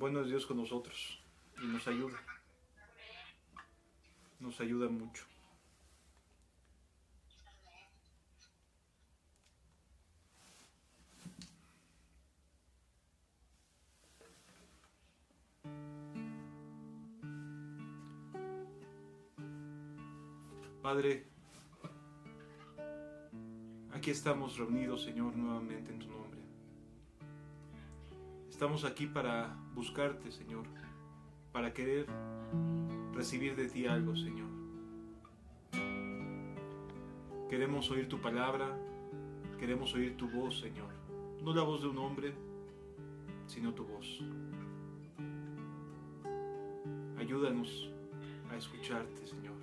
bueno es Dios con nosotros y nos ayuda mucho. Padre, aquí estamos reunidos, Señor, nuevamente en tu nombre. Estamos aquí para buscarte, Señor, para querer recibir de ti algo, Señor. Queremos oír tu palabra, queremos oír tu voz, Señor. No la voz de un hombre, sino tu voz. Ayúdanos a escucharte, Señor.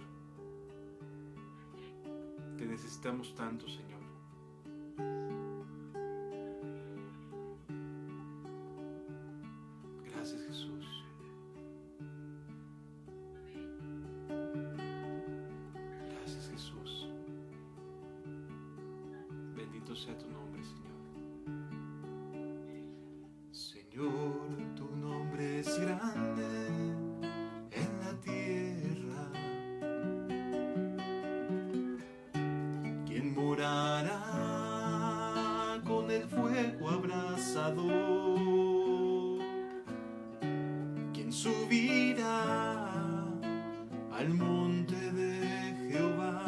Te necesitamos tanto, Señor. Gracias, Jesús. Gracias, Jesús. Bendito sea tu nombre, Señor. Señor, tu nombre es grande en la tierra. ¿Quién morará con el fuego abrasador? ¿Quién subirá al monte de Jehová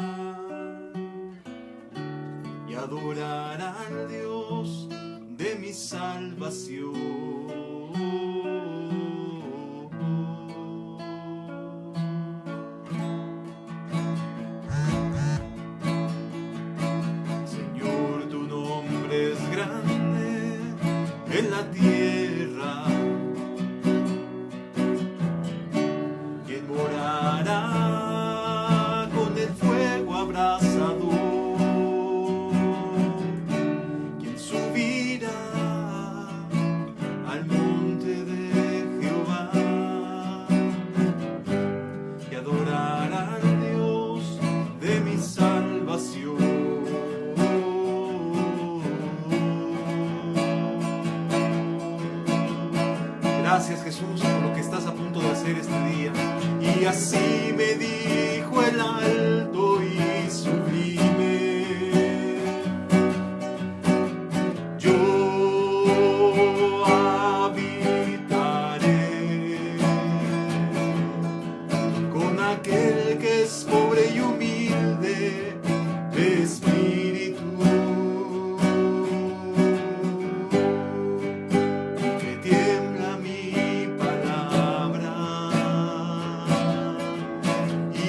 y adorará al Dios de mi salvación? Señor, tu nombre es grande en la tierra. ¿Quién morará con el fuego abrasador? ¿Quién subirá al monte de Jehová y adorará al Dios de mi salvación? Gracias, Jesús, por lo que estás a punto de hacer este día. Y así me dijo el alto y sublime: yo habitaré con aquel que es pobre y humilde de espíritu, y que tiembla mi palabra.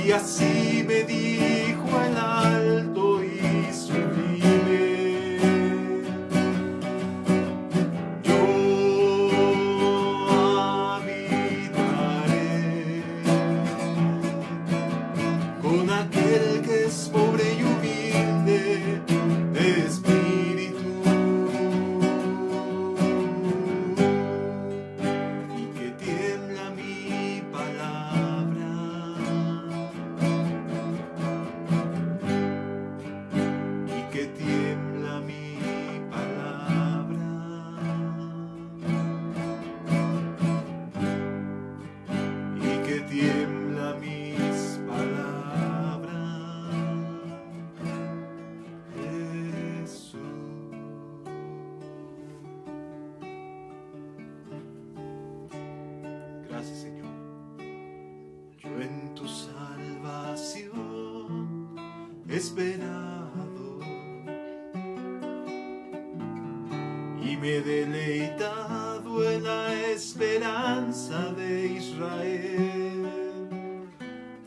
Y así me dijo el alto y sublime: yo habitaré con aquel que es pobre y humilde de espíritu, y que tiembla mi palabra. Y que tiembla mi palabra. Y que tiembla mis palabras. Jesús. Gracias, Señor. Yo en tu salvación he esperado y me he deleitado en la esperanza de Israel.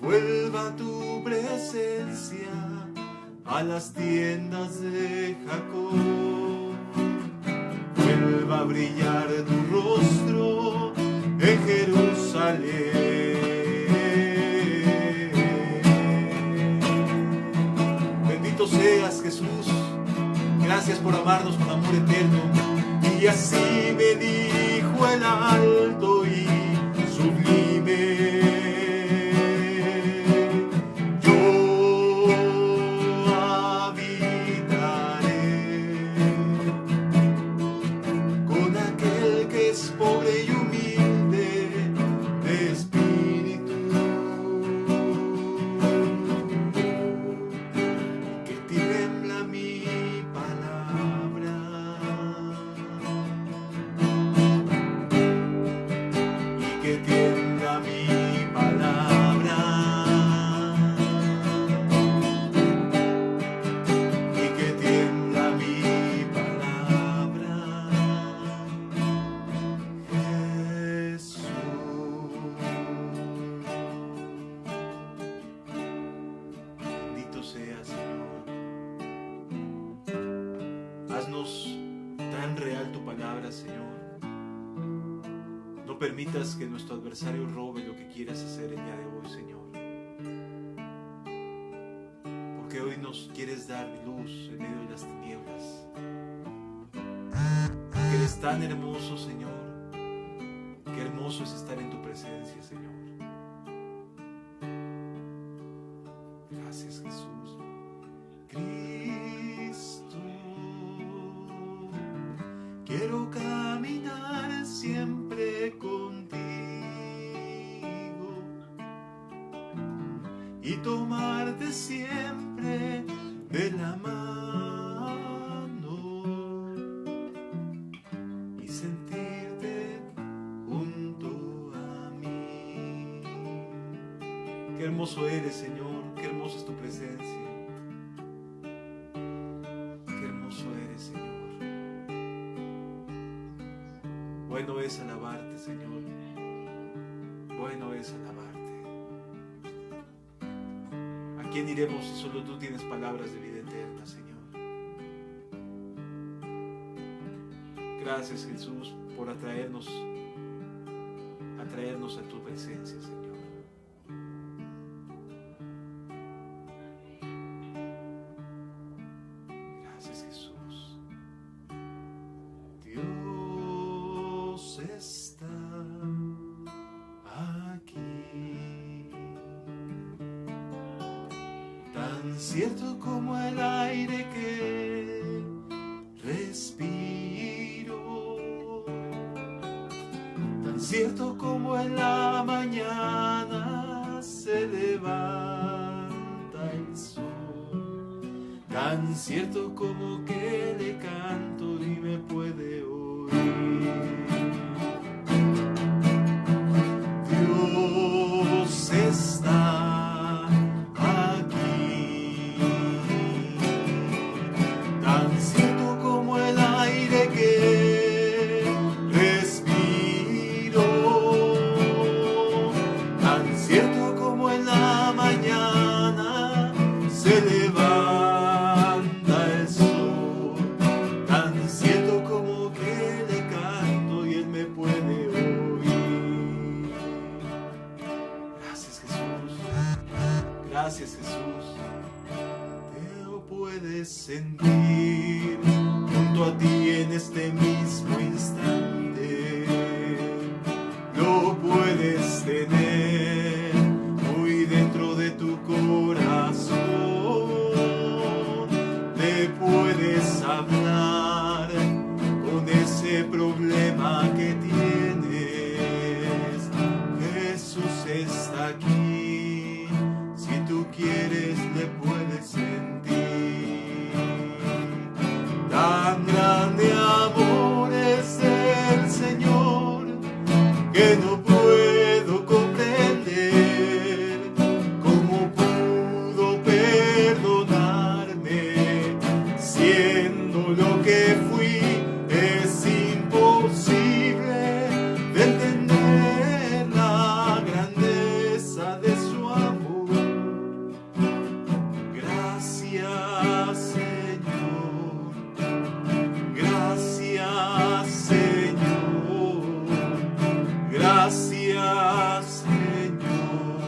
Vuelva tu presencia a las tiendas de Jacob. Vuelva a brillar tu rostro en Jerusalén. Bendito seas, Jesús. Gracias por amarnos con amor eterno. Y así me dijo el alto y sublime: yo habitaré con aquel que es pobre y humilde tinieblas, Señor. No permitas que nuestro adversario robe lo que quieras hacer el día de hoy, Señor. Porque hoy nos quieres dar luz en medio de las tinieblas. Porque eres tan hermoso, Señor. Qué hermoso es estar en tu presencia, Señor. Gracias, Jesús. Cristo, quiero caminar siempre contigo y tomarte siempre de la mano y sentirte junto a mí. Qué hermoso eres, Señor, qué hermosa es tu presencia. Qué hermoso eres, Señor. Bueno es alabarte, Señor. Bueno es alabarte. ¿A quién iremos si solo tú tienes palabras de vida eterna, Señor? Gracias, Jesús, por atraernos a tu presencia, Señor. Gracias, Jesús. Dios está aquí, tan cierto como el aire que respiro, tan cierto como en la mañana se levanta el sol, tan cierto como que le canto y me puede oír. Dios está aquí, tan cierto como el aire que respiro, tan cierto como en la mañana se levanta el sol, tan cierto como que le canto y él me puede oír. Gracias, Jesús. Gracias, Jesús. Te lo puedes sentir junto a ti en este mismo instante. Lo puedes tener muy dentro de tu corazón. Le puedes hablar con ese problema que tienes. Jesús está aquí. Si tú quieres, le puedes sentir. Tan grande amor es el Señor que no puedo comprender. ¿Cómo pudo perdonarme siendo lo que fui? Es imposible de entender la grandeza de su amor. Gracias, Señor. Gracias, Señor. Gracias, Señor,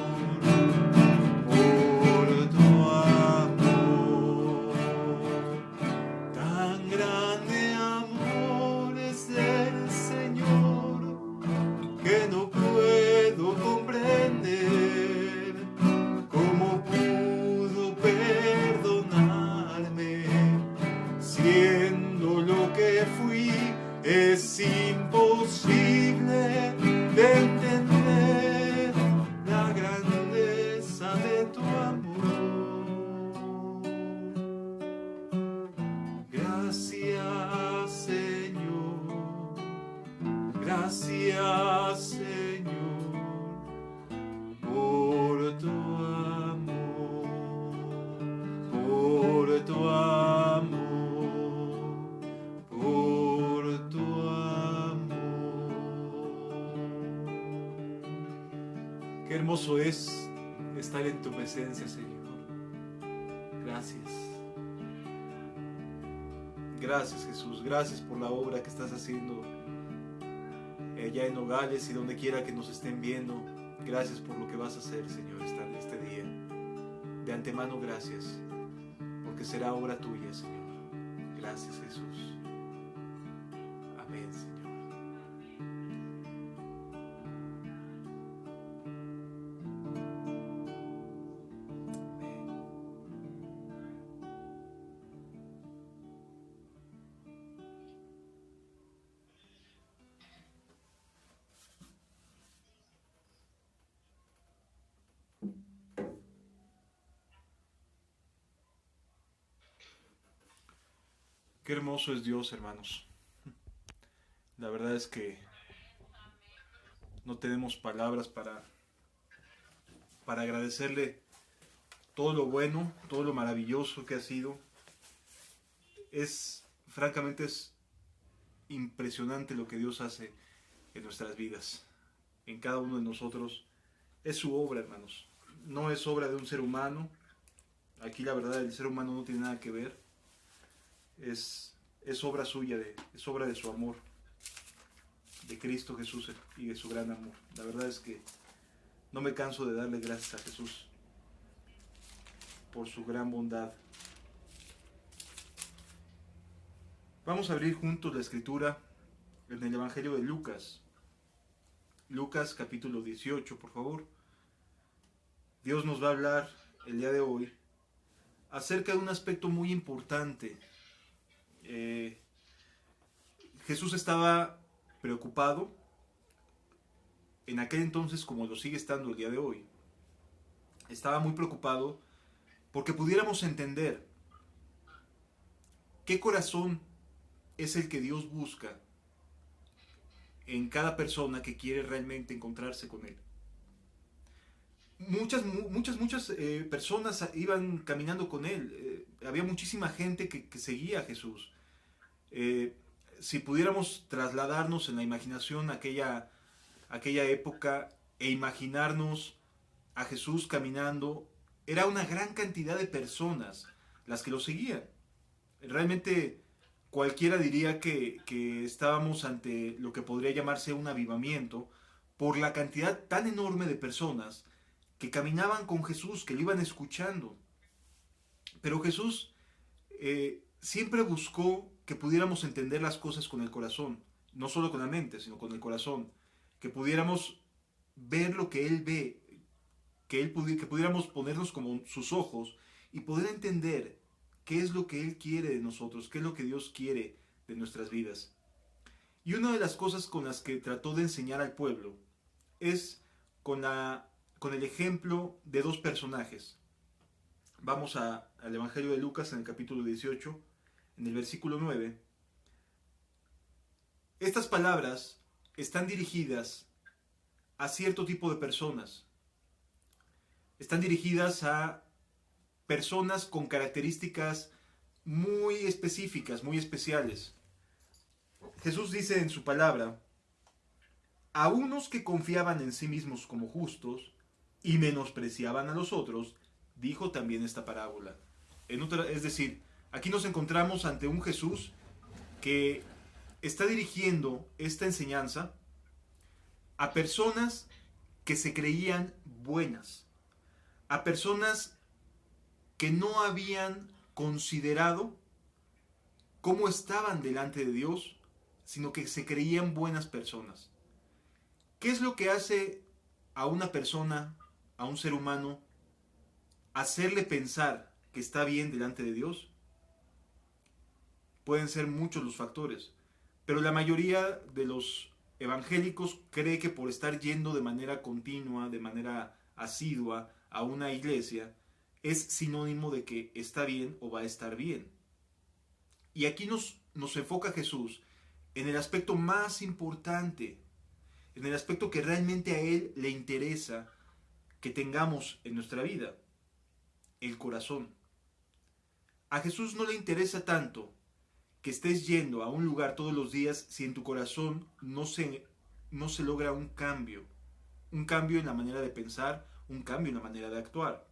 por tu amor. Tan grande amor es el Señor que no puedo comprender. ¿Cómo pudo perdonarme siendo lo que fui? Es imposible de entender la grandeza de tu amor. Gracias, Señor. Gracias, Señor, por tu amor, por tu amor, por tu amor. Qué hermoso es estar en tu presencia, Señor. Gracias. Gracias, Jesús. Gracias por la obra que estás haciendo allá en Nogales y donde quiera que nos estén viendo. Gracias por lo que vas a hacer, Señor, este día. De antemano, gracias, porque será obra tuya, Señor. Gracias, Jesús. Amén, Señor. Qué hermoso es Dios, hermanos. La verdad es que no tenemos palabras para agradecerle todo lo bueno, todo lo maravilloso que ha sido. Francamente, es impresionante lo que Dios hace en nuestras vidas, en cada uno de nosotros. Es su obra, hermanos. No es obra de un ser humano. Aquí la verdad, el ser humano no tiene nada que ver. Es obra suya, es obra de su amor, de Cristo Jesús y de su gran amor. La verdad es que no me canso de darle gracias a Jesús por su gran bondad. Vamos a abrir juntos la escritura en el Evangelio de Lucas. Lucas capítulo 18, por favor. Dios nos va a hablar el día de hoy acerca de un aspecto muy importante. Jesús estaba preocupado en aquel entonces, como lo sigue estando el día de hoy. Estaba muy preocupado porque pudiéramos entender qué corazón es el que Dios busca en cada persona que quiere realmente encontrarse con Él. Muchas personas iban caminando con Él. Había muchísima gente que seguía a Jesús. Si pudiéramos trasladarnos en la imaginación a aquella época e imaginarnos a Jesús caminando, era una gran cantidad de personas las que lo seguían. Realmente cualquiera diría que estábamos ante lo que podría llamarse un avivamiento por la cantidad tan enorme de personas que caminaban con Jesús, que le iban escuchando. Pero Jesús siempre buscó que pudiéramos entender las cosas con el corazón, no solo con la mente, sino con el corazón, que pudiéramos ver lo que Él ve, que pudiéramos ponernos como sus ojos y poder entender qué es lo que Él quiere de nosotros, qué es lo que Dios quiere de nuestras vidas. Y una de las cosas con las que trató de enseñar al pueblo es con el ejemplo de dos personajes. Vamos al Evangelio de Lucas en el capítulo 18, en el versículo 9. Estas palabras están dirigidas a cierto tipo de personas. Están dirigidas a personas con características muy específicas, muy especiales. Jesús dice en su palabra: a unos que confiaban en sí mismos como justos y menospreciaban a los otros, dijo también esta parábola. Es decir, aquí nos encontramos ante un Jesús que está dirigiendo esta enseñanza a personas que se creían buenas, a personas que no habían considerado cómo estaban delante de Dios, sino que se creían buenas personas. ¿Qué es lo que hace a una persona, a un ser humano, hacerle pensar que está bien delante de Dios? Pueden ser muchos los factores, pero la mayoría de los evangélicos cree que por estar yendo de manera continua, de manera asidua a una iglesia, es sinónimo de que está bien o va a estar bien. Y aquí nos enfoca Jesús en el aspecto más importante, en el aspecto que realmente a Él le interesa que tengamos en nuestra vida: el corazón. A Jesús no le interesa tanto que estés yendo a un lugar todos los días si en tu corazón no se logra un cambio en la manera de pensar, un cambio en la manera de actuar.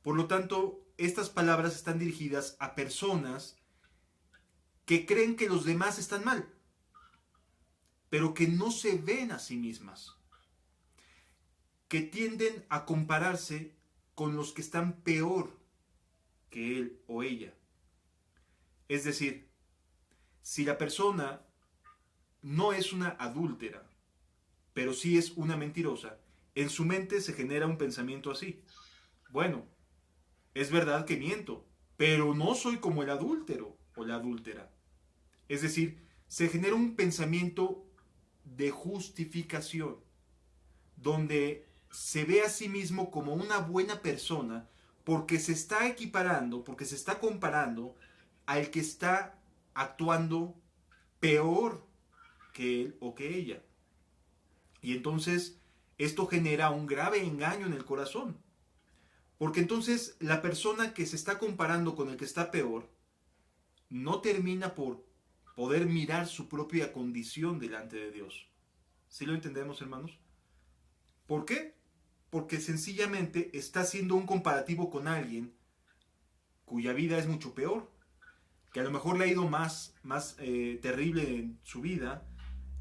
Por lo tanto, estas palabras están dirigidas a personas que creen que los demás están mal, pero que no se ven a sí mismas, que tienden a compararse con los que están peor que él o ella. Es decir, si la persona no es una adúltera, pero sí es una mentirosa, en su mente se genera un pensamiento así. Bueno, es verdad que miento, pero no soy como el adúltero o la adúltera. Es decir, se genera un pensamiento de justificación, donde se ve a sí mismo como una buena persona porque se está equiparando, porque se está comparando al que está actuando peor que él o que ella. Y entonces esto genera un grave engaño en el corazón. Porque entonces la persona que se está comparando con el que está peor no termina por poder mirar su propia condición delante de Dios. ¿Sí lo entendemos, hermanos? ¿Por qué? Porque sencillamente está haciendo un comparativo con alguien cuya vida es mucho peor, que a lo mejor le ha ido más terrible en su vida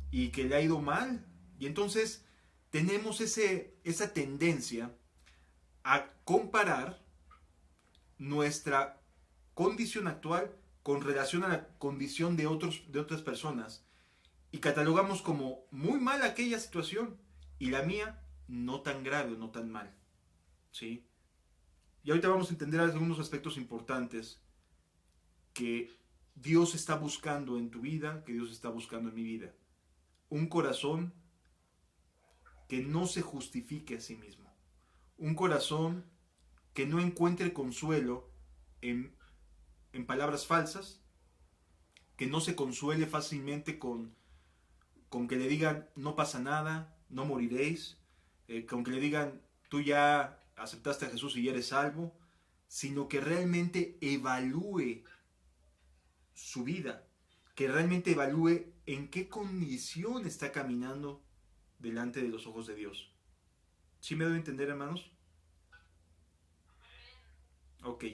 y que le ha ido mal. Y entonces tenemos esa tendencia a comparar nuestra condición actual con relación a la condición de otras personas y catalogamos como muy mal aquella situación y la mía no tan grave o no tan mal. ¿Sí? Y ahorita vamos a entender algunos aspectos importantes que Dios está buscando en tu vida, que Dios está buscando en mi vida. Un corazón que no se justifique a sí mismo. Un corazón que no encuentre consuelo en, en palabras falsas, que no se consuele fácilmente con que le digan no pasa nada, no moriréis, con que le digan tú ya aceptaste a Jesús y ya eres salvo, sino que realmente evalúe su vida, que realmente evalúe en qué condición está caminando delante de los ojos de Dios. ¿Sí me doy a entender, hermanos? Ok.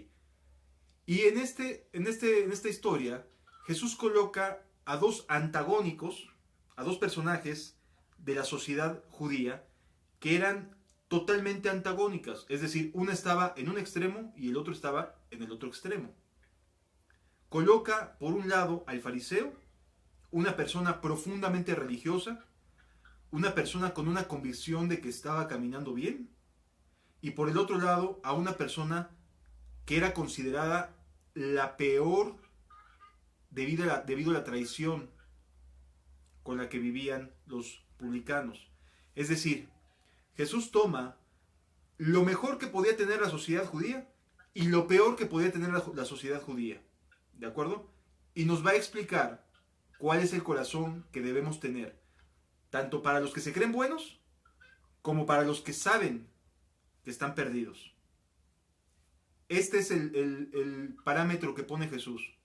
Y en esta historia, Jesús coloca a dos antagónicos, a dos personajes de la sociedad judía que eran totalmente antagónicas. Es decir, una estaba en un extremo y el otro estaba en el otro extremo. Coloca por un lado al fariseo, una persona profundamente religiosa, una persona con una convicción de que estaba caminando bien, y por el otro lado a una persona que era considerada la peor debido a la traición con la que vivían los publicanos. Es decir, Jesús toma lo mejor que podía tener la sociedad judía y lo peor que podía tener la sociedad judía. ¿De acuerdo? Y nos va a explicar cuál es el corazón que debemos tener, tanto para los que se creen buenos como para los que saben que están perdidos. Este es el parámetro que pone Jesús.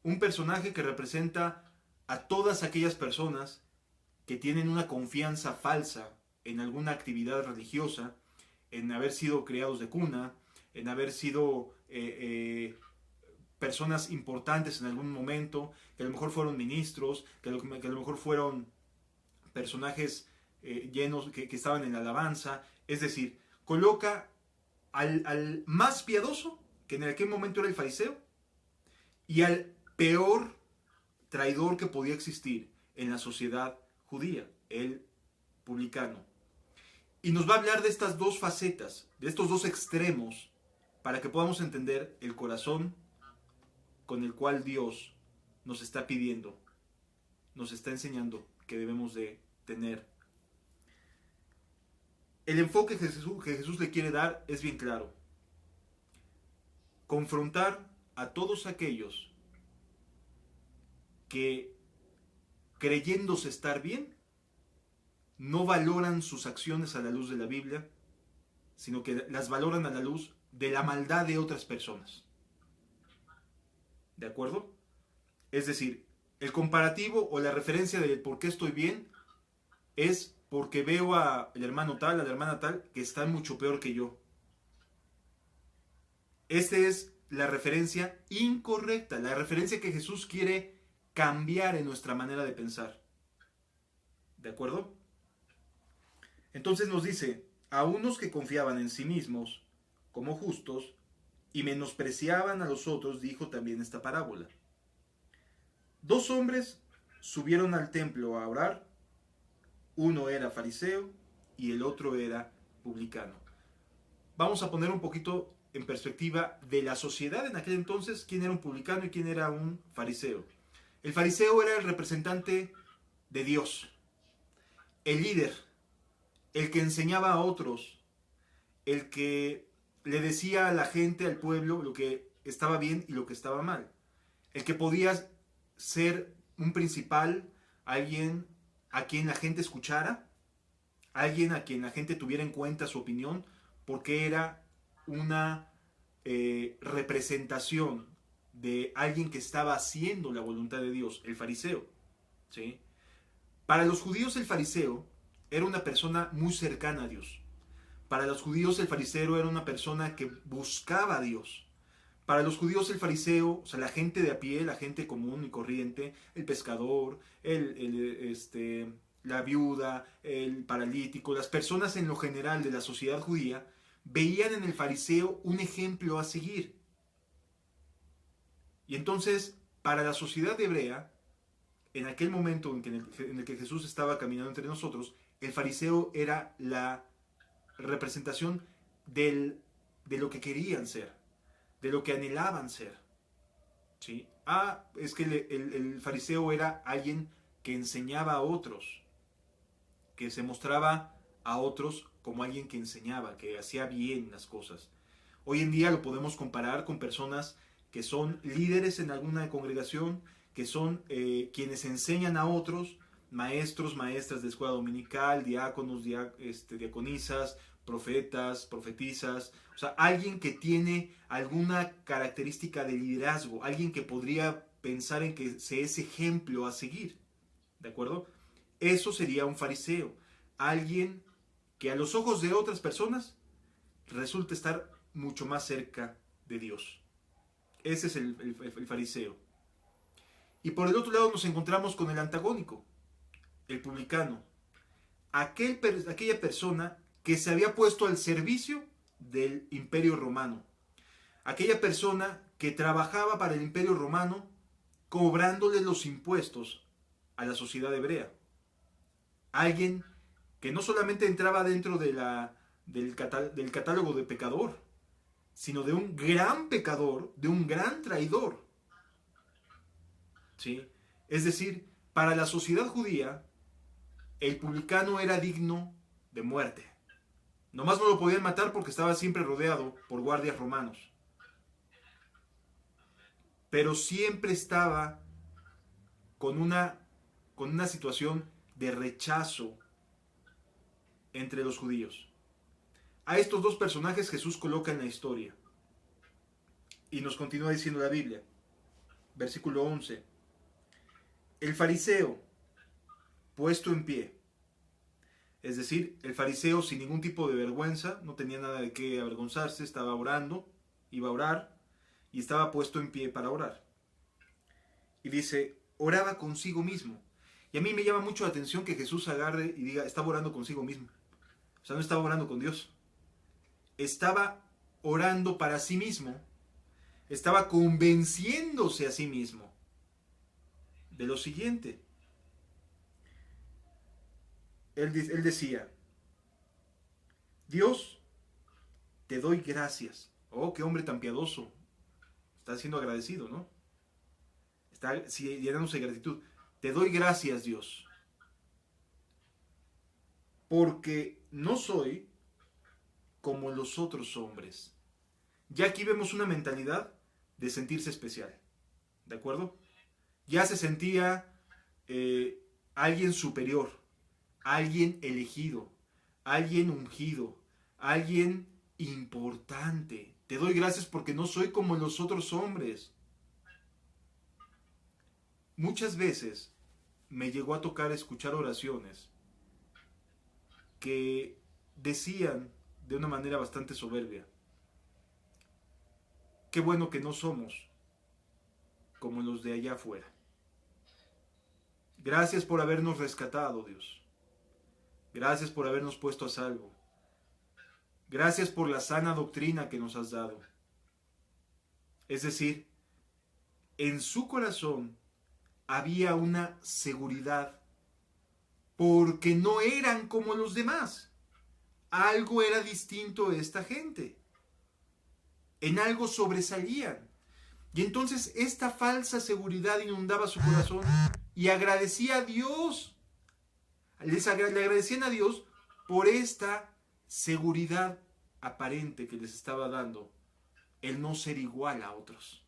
Un personaje que representa a todas aquellas personas que tienen una confianza falsa en alguna actividad religiosa, en haber sido criados de cuna, en haber sido personas importantes en algún momento, que a lo mejor fueron ministros, que a lo mejor fueron personajes llenos que estaban en la alabanza. Es decir, coloca al más piadoso, que en aquel momento era el fariseo, y al peor traidor que podía existir en la sociedad judía, el publicano. Y nos va a hablar de estas dos facetas, de estos dos extremos, para que podamos entender el corazón con el cual Dios nos está pidiendo, nos está enseñando que debemos de tener. El enfoque que Jesús le quiere dar es bien claro. Confrontar a todos aquellos que, creyéndose estar bien, no valoran sus acciones a la luz de la Biblia, sino que las valoran a la luz de la maldad de otras personas. ¿De acuerdo? Es decir, el comparativo o la referencia de por qué estoy bien es porque veo al hermano tal, a la hermana tal, que está mucho peor que yo. Este es la referencia incorrecta, la referencia que Jesús quiere cambiar en nuestra manera de pensar. ¿De acuerdo? Entonces nos dice, a unos que confiaban en sí mismos como justos y menospreciaban a los otros, dijo también esta parábola. Dos hombres subieron al templo a orar, uno era fariseo y el otro era publicano. Vamos a poner un poquito en perspectiva de la sociedad en aquel entonces, quién era un publicano y quién era un fariseo. El fariseo era el representante de Dios, el líder, el que enseñaba a otros, el que le decía a la gente, al pueblo, lo que estaba bien y lo que estaba mal. El que podía ser un principal, alguien a quien la gente escuchara, alguien a quien la gente tuviera en cuenta su opinión, porque era una representación de alguien que estaba haciendo la voluntad de Dios, el fariseo. ¿Sí? Para los judíos el fariseo era una persona muy cercana a Dios. Para los judíos el fariseo era una persona que buscaba a Dios. Para los judíos el fariseo, o sea, la gente de a pie, la gente común y corriente, el pescador, la viuda, el paralítico, las personas en lo general de la sociedad judía, veían en el fariseo un ejemplo a seguir. Y entonces, para la sociedad hebrea, en aquel momento en el que Jesús estaba caminando entre nosotros, el fariseo era la representación de lo que querían ser, de lo que anhelaban ser. ¿Sí? Es que el fariseo era alguien que enseñaba a otros, que se mostraba a otros como alguien que enseñaba, que hacía bien las cosas. Hoy en día lo podemos comparar con personas que son líderes en alguna congregación, que son quienes enseñan a otros, maestros, maestras de escuela dominical, diáconos, diaconisas, profetas, profetisas, o sea, alguien que tiene alguna característica de liderazgo, alguien que podría pensar en que se es ejemplo a seguir, ¿de acuerdo? Eso sería un fariseo, alguien que a los ojos de otras personas resulta estar mucho más cerca de Dios. Ese es el fariseo. Y por el otro lado nos encontramos con el antagónico, el publicano, aquella persona que se había puesto al servicio del imperio romano, aquella persona que trabajaba para el imperio romano cobrándole los impuestos a la sociedad hebrea, alguien que no solamente entraba dentro del catálogo de pecador, sino de un gran pecador, de un gran traidor. ¿Sí? Es decir, para la sociedad judía, el publicano era digno de muerte. Nomás no lo podían matar porque estaba siempre rodeado por guardias romanos. Pero siempre estaba con una situación de rechazo entre los judíos. A estos dos personajes Jesús coloca en la historia. Y nos continúa diciendo la Biblia. Versículo 11. El fariseo, puesto en pie. Es decir, el fariseo sin ningún tipo de vergüenza, no tenía nada de qué avergonzarse, estaba orando, iba a orar y estaba puesto en pie para orar. Y dice, oraba consigo mismo. Y a mí me llama mucho la atención que Jesús agarre y diga, estaba orando consigo mismo. O sea, no estaba orando con Dios. Estaba orando para sí mismo. Estaba convenciéndose a sí mismo de lo siguiente. Él decía, Dios, te doy gracias. Oh, qué hombre tan piadoso. Está siendo agradecido, ¿no? Está llenándose de gratitud. Te doy gracias, Dios, porque no soy como los otros hombres. Ya aquí vemos una mentalidad de sentirse especial. ¿De acuerdo? Ya se sentía alguien superior, alguien elegido, alguien ungido, alguien importante. Te doy gracias porque no soy como los otros hombres. Muchas veces me llegó a tocar escuchar oraciones que decían de una manera bastante soberbia, qué bueno que no somos como los de allá afuera. Gracias por habernos rescatado, Dios. Gracias por habernos puesto a salvo. Gracias por la sana doctrina que nos has dado. Es decir, en su corazón había una seguridad porque no eran como los demás. Algo era distinto de esta gente. En algo sobresalían. Y entonces esta falsa seguridad inundaba su corazón y agradecía a Dios. Le agradecían a Dios por esta seguridad aparente que les estaba dando el no ser igual a otros.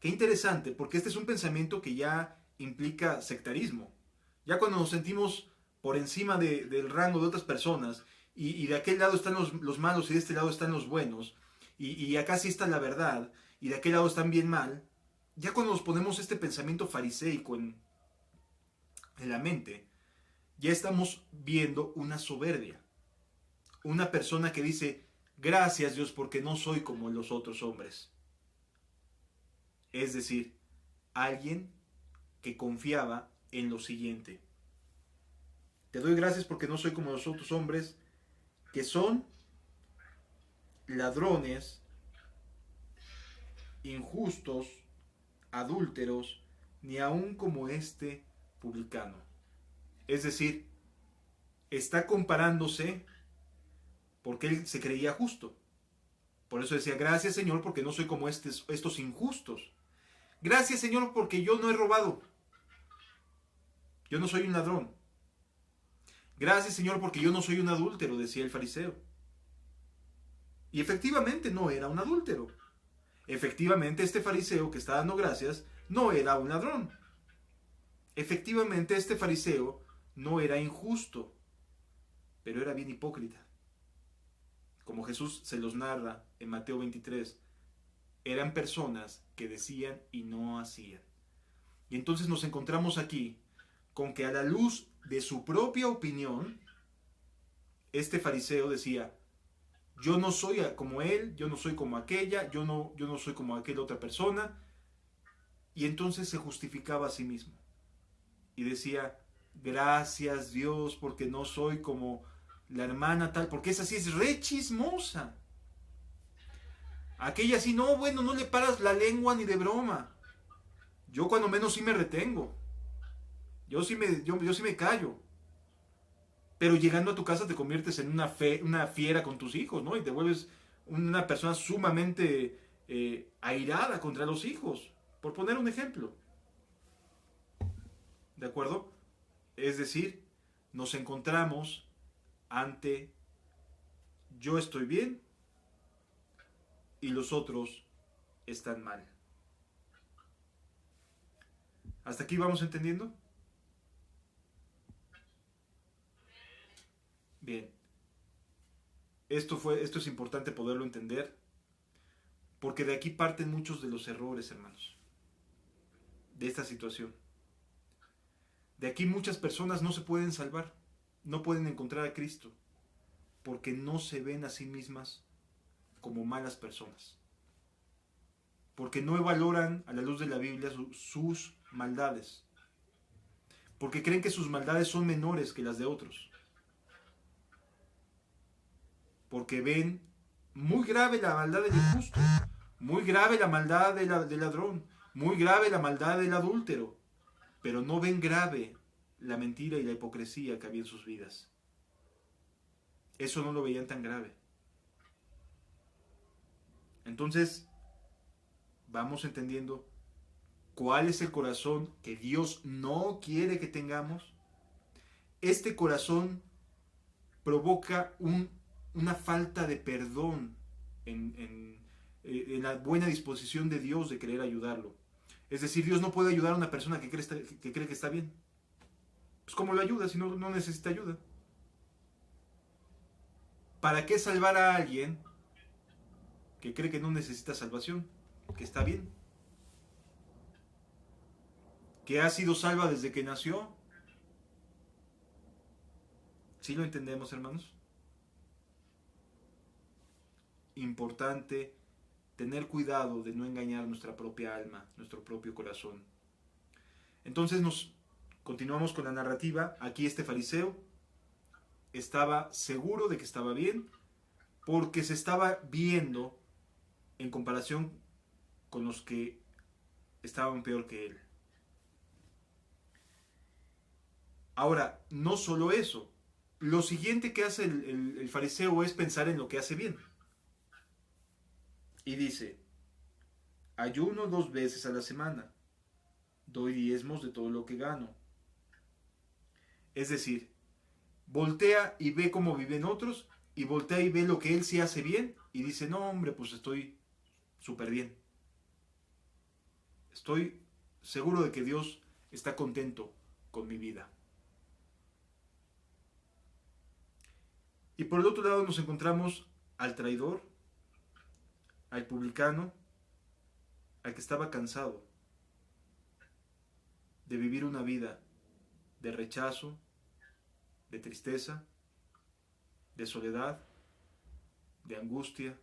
Qué interesante, porque este es un pensamiento que ya implica sectarismo. Ya cuando nos sentimos por encima del rango de otras personas y de aquel lado están los malos y de este lado están los buenos y acá sí está la verdad y de aquel lado están bien mal, ya cuando nos ponemos este pensamiento fariseico en la mente, ya estamos viendo una soberbia. Una persona que dice, gracias Dios porque no soy como los otros hombres. Es decir, alguien que confiaba en lo siguiente. Te doy gracias porque no soy como los otros hombres que son ladrones, injustos, adúlteros, ni aun como este publicano. Es decir, está comparándose porque él se creía justo. Por eso decía, gracias Señor porque no soy como estos injustos. Gracias Señor porque yo no he robado. Yo no soy un ladrón. Gracias Señor porque yo no soy un adúltero, decía el fariseo. Y efectivamente no era un adúltero. Efectivamente este fariseo que está dando gracias no era un ladrón. Efectivamente este fariseo no era injusto, pero era bien hipócrita. Como Jesús se los narra en Mateo 23, eran personas que decían y no hacían. Y entonces nos encontramos aquí con que a la luz de su propia opinión, este fariseo decía, yo no soy como él, yo no soy como aquella, yo no soy como aquella otra persona. Y entonces se justificaba a sí mismo. Y decía, gracias Dios porque no soy como la hermana tal, porque esa sí es re chismosa. Aquella sí, no, bueno, no le paras la lengua ni de broma. Yo cuando menos sí me retengo. Yo sí me callo. Pero llegando a tu casa te conviertes en una fiera con tus hijos, ¿no? Y te vuelves una persona sumamente airada contra los hijos. Por poner un ejemplo. ¿De acuerdo? Es decir, nos encontramos ante yo estoy bien y los otros están mal. ¿Hasta aquí vamos entendiendo? Bien. Esto es importante poderlo entender porque de aquí parten muchos de los errores, hermanos, de esta situación. De aquí muchas personas no se pueden salvar, no pueden encontrar a Cristo, porque no se ven a sí mismas como malas personas. Porque no valoran a la luz de la Biblia sus maldades. Porque creen que sus maldades son menores que las de otros. Porque ven muy grave la maldad del injusto, muy grave la maldad del ladrón, muy grave la maldad del adúltero, pero no ven grave la mentira y la hipocresía que había en sus vidas. Eso no lo veían tan grave. Entonces, vamos entendiendo cuál es el corazón que Dios no quiere que tengamos. Este corazón provoca una falta de perdón en la buena disposición de Dios de querer ayudarlo. Es decir, Dios no puede ayudar a una persona que cree que está bien. Pues ¿cómo lo ayuda si no necesita ayuda? ¿Para qué salvar a alguien que cree que no necesita salvación? Que está bien. Que ha sido salva desde que nació. ¿Sí lo entendemos, hermanos? Importante tener cuidado de no engañar nuestra propia alma, nuestro propio corazón. Entonces continuamos con la narrativa. Aquí este fariseo estaba seguro de que estaba bien, porque se estaba viendo en comparación con los que estaban peor que él. Ahora, no solo eso. Lo siguiente que hace el fariseo es pensar en lo que hace bien. Y dice, ayuno 2 veces a la semana, doy diezmos de todo lo que gano. Es decir, voltea y ve cómo viven otros, y voltea y ve lo que él sí hace bien, y dice, no hombre, pues estoy súper bien. Estoy seguro de que Dios está contento con mi vida. Y por el otro lado nos encontramos al traidor, al publicano, al que estaba cansado de vivir una vida de rechazo, de tristeza, de soledad, de angustia,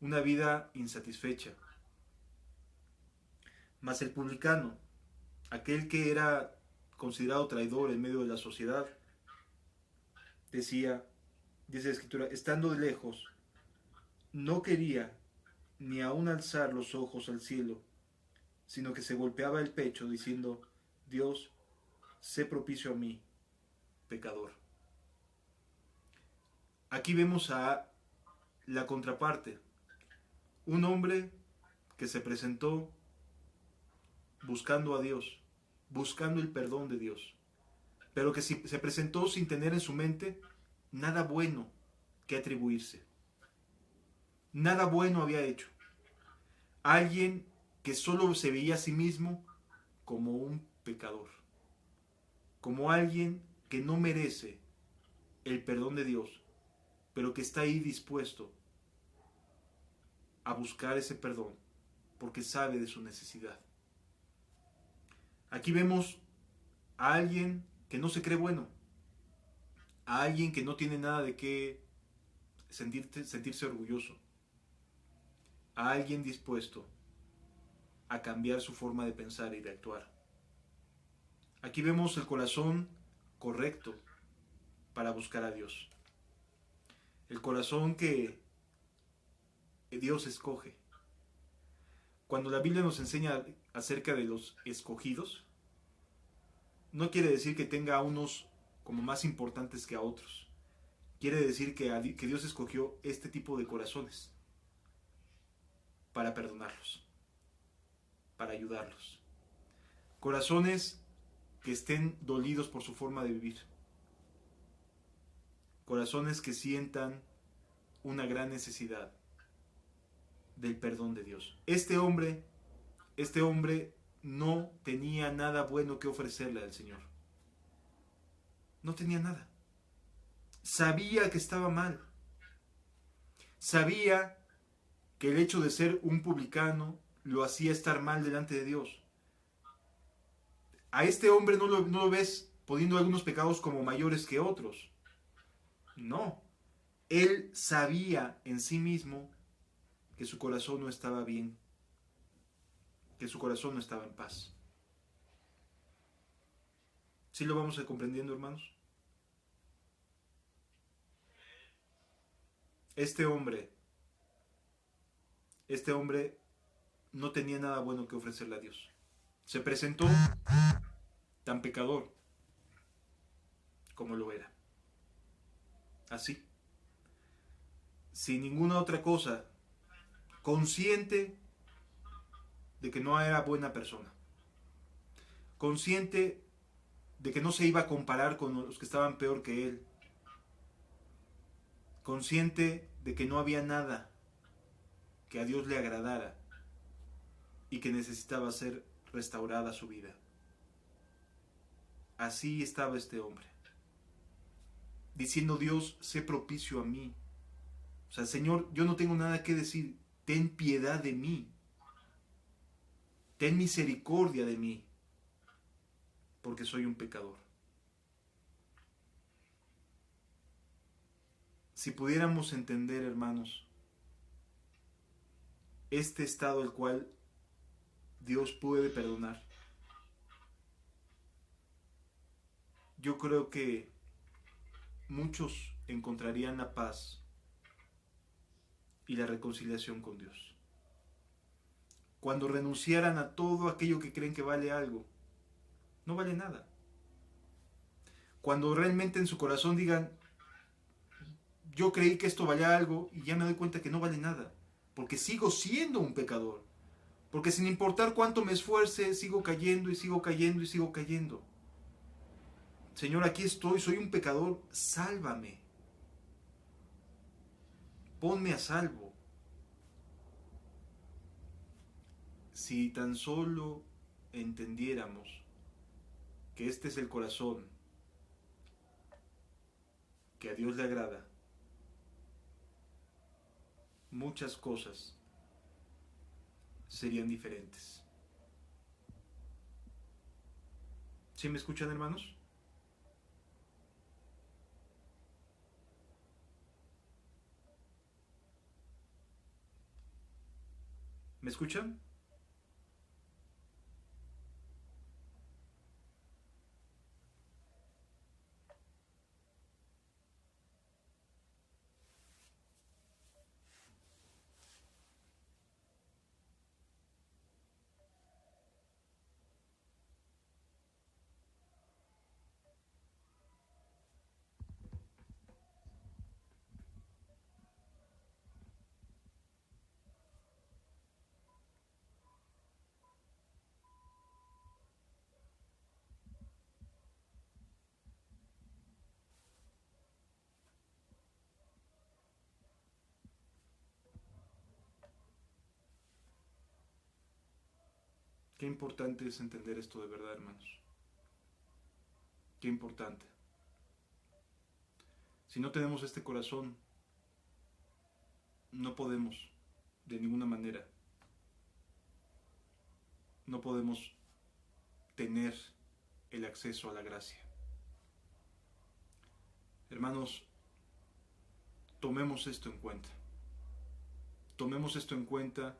una vida insatisfecha. Mas el publicano, aquel que era considerado traidor en medio de la sociedad, decía, dice la escritura, estando de lejos, no quería ni aún alzar los ojos al cielo, sino que se golpeaba el pecho diciendo, Dios, sé propicio a mí, pecador. Aquí vemos a la contraparte, un hombre que se presentó buscando a Dios, buscando el perdón de Dios, pero que se presentó sin tener en su mente nada bueno que atribuirse. Nada bueno había hecho. Alguien que solo se veía a sí mismo como un pecador, como alguien que no merece el perdón de Dios, pero que está ahí dispuesto a buscar ese perdón porque sabe de su necesidad. Aquí vemos a alguien que no se cree bueno, a alguien que no tiene nada de qué sentirse orgulloso, a alguien dispuesto a cambiar su forma de pensar y de actuar. Aquí vemos el corazón correcto para buscar a Dios. El corazón que Dios escoge. Cuando la Biblia nos enseña acerca de los escogidos, no quiere decir que tenga a unos como más importantes que a otros. Quiere decir que Dios escogió este tipo de corazones para perdonarlos, para ayudarlos. Corazones que estén dolidos por su forma de vivir. Corazones que sientan una gran necesidad del perdón de Dios. Este hombre no tenía nada bueno que ofrecerle al Señor. No tenía nada. Sabía que estaba mal. Sabía que el hecho de ser un publicano lo hacía estar mal delante de Dios. A este hombre no lo ves poniendo algunos pecados como mayores que otros. No. Él sabía en sí mismo que su corazón no estaba bien, que su corazón no estaba en paz. ¿Sí lo vamos a ir comprendiendo, hermanos? Este hombre no tenía nada bueno que ofrecerle a Dios. Se presentó tan pecador como lo era. Así. Sin ninguna otra cosa. Consciente de que no era buena persona. Consciente de que no se iba a comparar con los que estaban peor que él. Consciente de que no había nada que a Dios le agradara y que necesitaba ser restaurada su vida. Así estaba este hombre, diciendo, Dios, sé propicio a mí. O sea, Señor, yo no tengo nada que decir, ten piedad de mí, ten misericordia de mí, porque soy un pecador. Si pudiéramos entender, hermanos, este estado el cual Dios puede perdonar, yo creo que muchos encontrarían la paz y la reconciliación con Dios. Cuando renunciaran a todo aquello que creen que vale algo, no vale nada. Cuando realmente en su corazón digan, yo creí que esto valía algo y ya me doy cuenta que no vale nada, porque sigo siendo un pecador, porque sin importar cuánto me esfuerce, sigo cayendo y sigo cayendo y sigo cayendo. Señor, aquí estoy, soy un pecador, sálvame, ponme a salvo. Si tan solo entendiéramos que este es el corazón que a Dios le agrada, muchas cosas serían diferentes. ¿Sí me escuchan, hermanos? ¿Me escuchan? Qué importante es entender esto de verdad, hermanos. Qué importante. Si no tenemos este corazón, no podemos, de ninguna manera, no podemos tener el acceso a la gracia. Hermanos, tomemos esto en cuenta. Tomemos esto en cuenta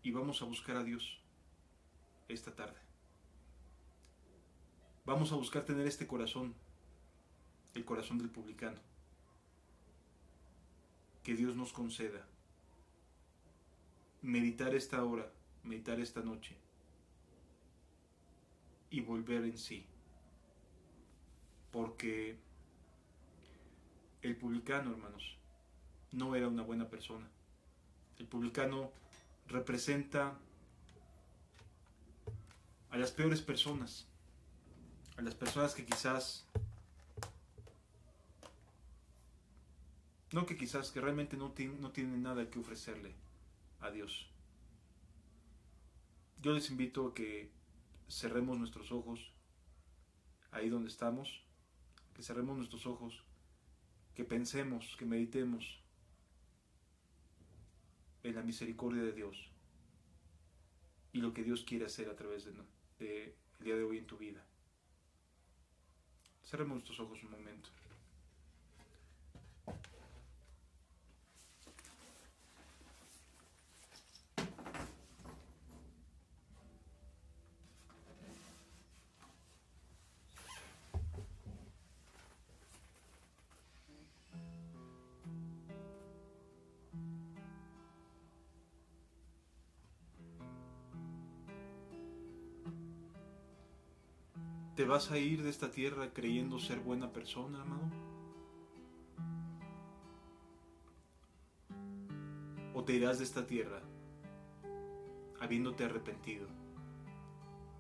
y vamos a buscar a Dios esta tarde. Vamos a buscar tener este corazón, el corazón del publicano. Que Dios nos conceda meditar esta hora, meditar esta noche y volver en sí. Porque el publicano, hermanos, no era una buena persona. El publicano representa a las peores personas, a las personas que quizás, que realmente no tienen nada que ofrecerle a Dios. Yo les invito a que cerremos nuestros ojos ahí donde estamos, que cerremos nuestros ojos, que pensemos, que meditemos en la misericordia de Dios y lo que Dios quiere hacer a través de el día de hoy en tu vida. Cerremos nuestros ojos un momento. ¿Te vas a ir de esta tierra creyendo ser buena persona, amado? ¿O te irás de esta tierra habiéndote arrepentido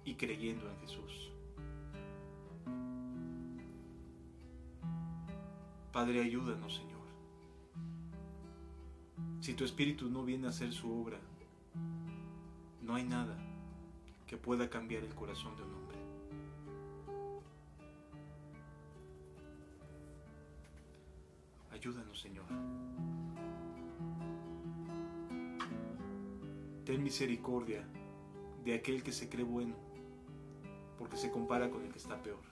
y creyendo en Jesús? Padre, ayúdanos, Señor. Si tu Espíritu no viene a hacer su obra, no hay nada que pueda cambiar el corazón de un hombre. Ayúdanos, Señor. Ten misericordia de aquel que se cree bueno, porque se compara con el que está peor.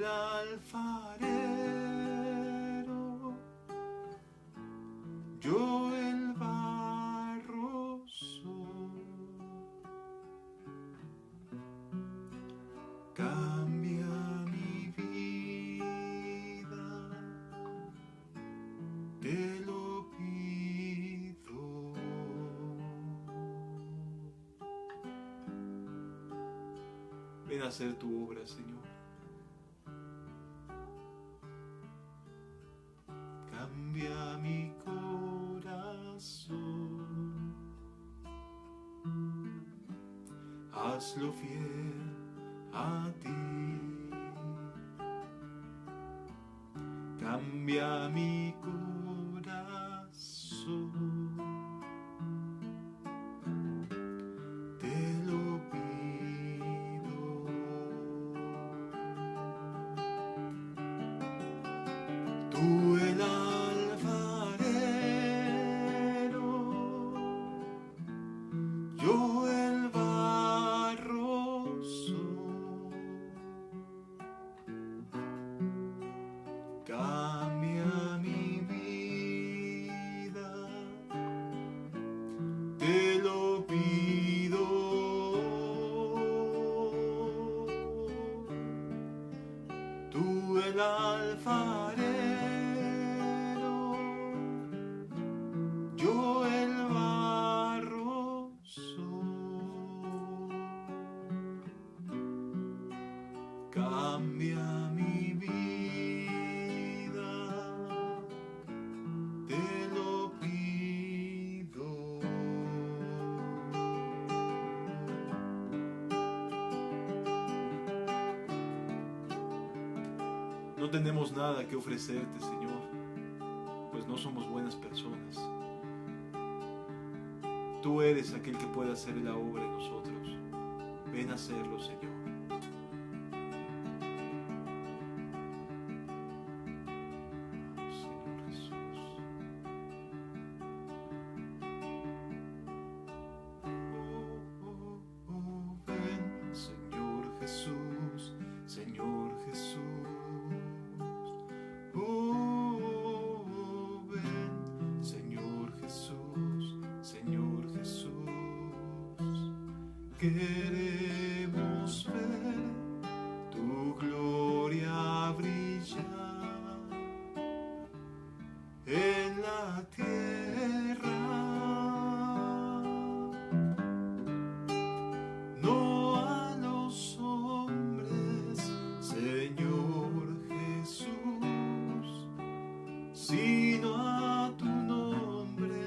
el alfarero, yo el barro soy. Cambia mi vida, te lo pido. Ven a hacer tu obra, Señor. Cambia mi corazón, hazlo fiel a ti. Cambia mi corazón, te lo pido. Tú el alfarero, yo el barro soy. Cambia mi vida, te lo pido. Tú el alfarero, yo el barro soy. Cambia mi vida, te lo pido. No tenemos nada que ofrecerte, Señor, pues no somos buenas personas. Tú eres aquel que puede hacer la obra en nosotros. Ven a hacerlo, Señor. Señor Jesús. Ven, Señor Jesús, Señor Jesús. Ven, Señor Jesús, Señor Jesús. Queremos ver tu gloria brillar en la tierra. No a los hombres, Señor Jesús, sino a tu nombre,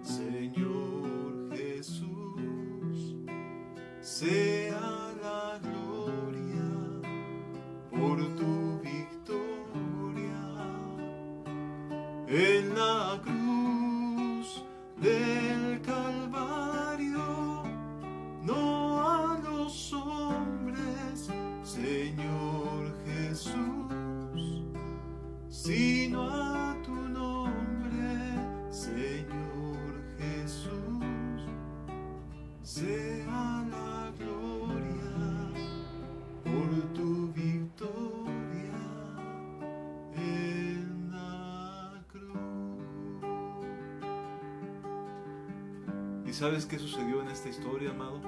Señor Jesús. Sea la gloria por tu victoria en la cruz del Calvario. No a los hombres, Señor Jesús, sino a tu nombre, Señor Jesús. Sea la gloria por tu victoria en la cruz. ¿Y sabes qué sucedió en esta historia, amado?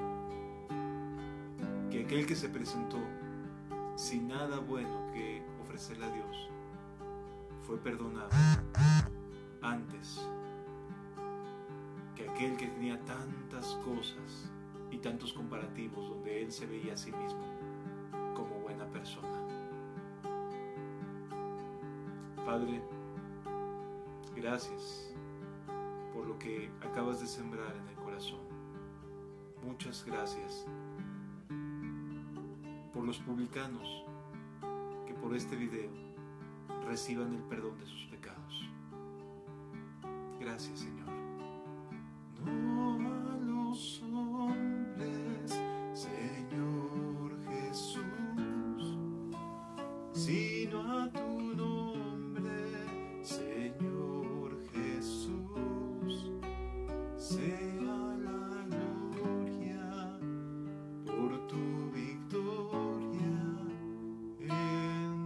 Que aquel que se presentó sin nada bueno que ofrecerle a Dios fue perdonado antes que aquel que tenía tantas cosas y tantos comparativos donde él se veía a sí mismo como buena persona. Padre, gracias por lo que acabas de sembrar en el corazón. Muchas gracias por los publicanos que por este video reciban el perdón de sus pecados. Gracias, Señor. No a los hombres, Señor Jesús, sino a tu nombre, Señor Jesús. Sea la gloria por tu victoria en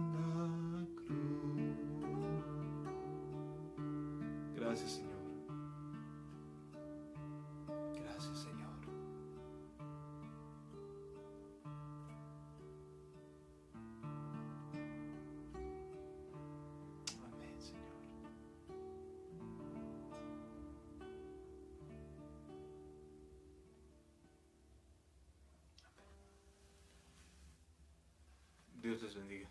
Dios les bendiga.